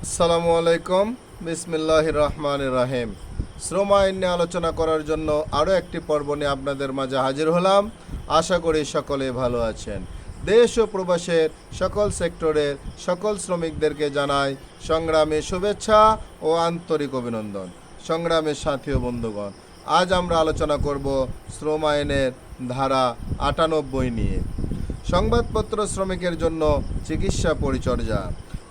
আসসালামু আলাইকুম। বিসমিল্লাহির রহমানির রহিম। শ্রম আইন নিয়ে আলোচনা করার জন্য আরও একটি পর্ব নিয়ে আপনাদের মাঝে হাজির হলাম। আশা করি সকলে ভালো আছেন। দেশ ও প্রবাসের সকল সেক্টরের সকল শ্রমিকদেরকে জানাই সংগ্রামী শুভেচ্ছা ও আন্তরিক অভিনন্দন। সংগ্রামের সাথী ও বন্ধুগণ, আজ আমরা আলোচনা করব শ্রম আইনের ধারা 98 নিয়ে। সংবাদপত্র শ্রমিকের জন্য চিকিৎসা পরিচর্যা।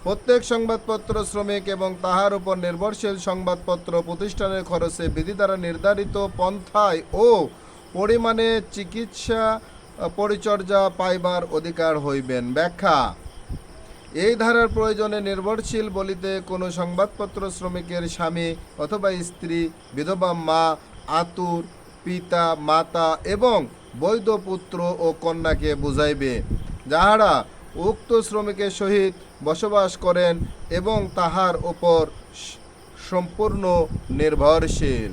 প্রত্যেক সংবাদপত্র শ্রমিক এবং তাহার উপর নির্ভরশীল সংবাদপত্র প্রতিষ্ঠানের খরচে বিধি দ্বারা নির্ধারিত পন্থায় ও পরিমাণে চিকিৎসা পরিচর্যা পাইবার অধিকার হইবেন। ব্যাখ্যা: এই ধারার প্রয়োজনে নির্ভরশীল বলিতে কোনো সংবাদপত্র শ্রমিকের স্বামী অথবা স্ত্রী, বিধবা মা, আতুর, পিতা, মাতা এবং বৈধ পুত্র ও কন্যাকে বুঝাইবে, যাহারা উক্ত শ্রমিকের সহিত বসবাস করেন এবং তাহার উপর সম্পূর্ণ নির্ভরশীল।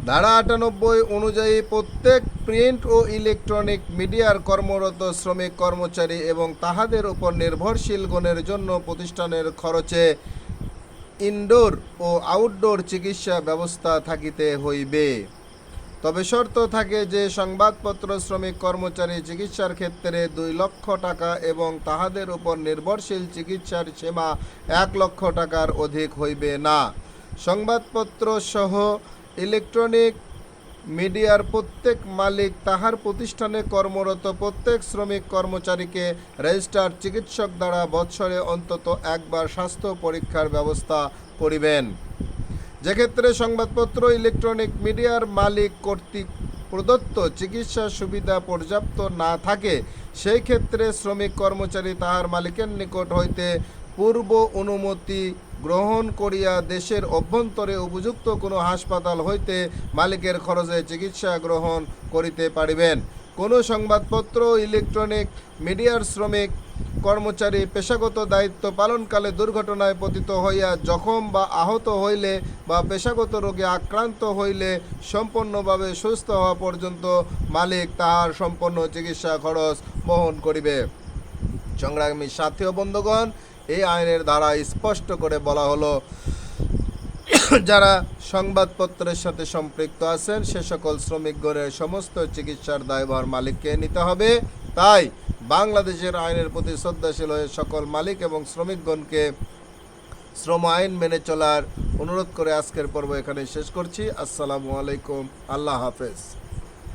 ধারা 98 অনুযায়ী প্রত্যেক প্রিন্ট ও ইলেকট্রনিক মিডিয়ার কর্মরত শ্রমিক কর্মচারী এবং তাহাদের উপর নির্ভরশীল গণের জন্য প্রতিষ্ঠানের খরচে ইনডোর ও আউটডোর চিকিৎসা ব্যবস্থা থাকিতে হইবে। তবে শর্ত থাকে যে সংবাদপত্র শ্রমিক কর্মচারী চিকিৎসার ক্ষেত্রে 2 লক্ষ টাকা এবং তাহাদের উপর নির্ভরশীল চিকিৎসার সীমা 1 লক্ষ টাকার অধিক হইবে না। সংবাদপত্র সহ ইলেকট্রনিক মিডিয়ার প্রত্যেক মালিক তাহার প্রতিষ্ঠানে কর্মরত প্রত্যেক শ্রমিক কর্মচারীকে রেজিস্টার্ড চিকিৎসক দ্বারা বৎসরে অন্তত একবার স্বাস্থ্য পরীক্ষার ব্যবস্থা করিবেন। যেক্ষেত্রে সংবাদপত্র ইলেকট্রনিক মিডিয়ার মালিক কর্তৃক প্রদত্ত চিকিৎসা সুবিধা পর্যাপ্ত না থাকে, সেই ক্ষেত্রে শ্রমিক কর্মচারী তাহার মালিকের নিকট হইতে পূর্ব অনুমতি গ্রহণ করিয়া দেশের অভ্যন্তরে উপযুক্ত কোনো হাসপাতাল হইতে মালিকের খরচে চিকিৎসা গ্রহণ করিতে পারিবেন। কোনো সংবাদপত্র ইলেকট্রনিক মিডিয়ার শ্রমিক কর্মচারী পেশাগত দায়িত্ব পালনকালে দুর্ঘটনায় পতিত হইয়া জখম বা আহত হইলে বা পেশাগত রোগে আক্রান্ত হইলে সম্পূর্ণভাবে সুস্থ হওয়া পর্যন্ত মালিক তাহার সম্পূর্ণ চিকিৎসা খরচ বহন করিবে। সংগ্রামী সাথী ও বন্ধুগণ, এই আইনের দ্বারা স্পষ্ট করে বলা হলো, যারা সংবাদপত্রের সাথে সম্পৃক্ত আছেন সে সকল শ্রমিকগণের সমস্ত চিকিৎসার দায়ভার মালিককে নিতে হবে। তাই বাংলাদেশের আইনের প্রতি শ্রদ্ধাশীল হয়ে সকল মালিক এবং শ্রমিকগণকে শ্রম আইন মেনে চলার অনুরোধ করে আজকের পর্ব এখানে শেষ করছি। আসসালামু আলাইকুম। আল্লাহ হাফেজ।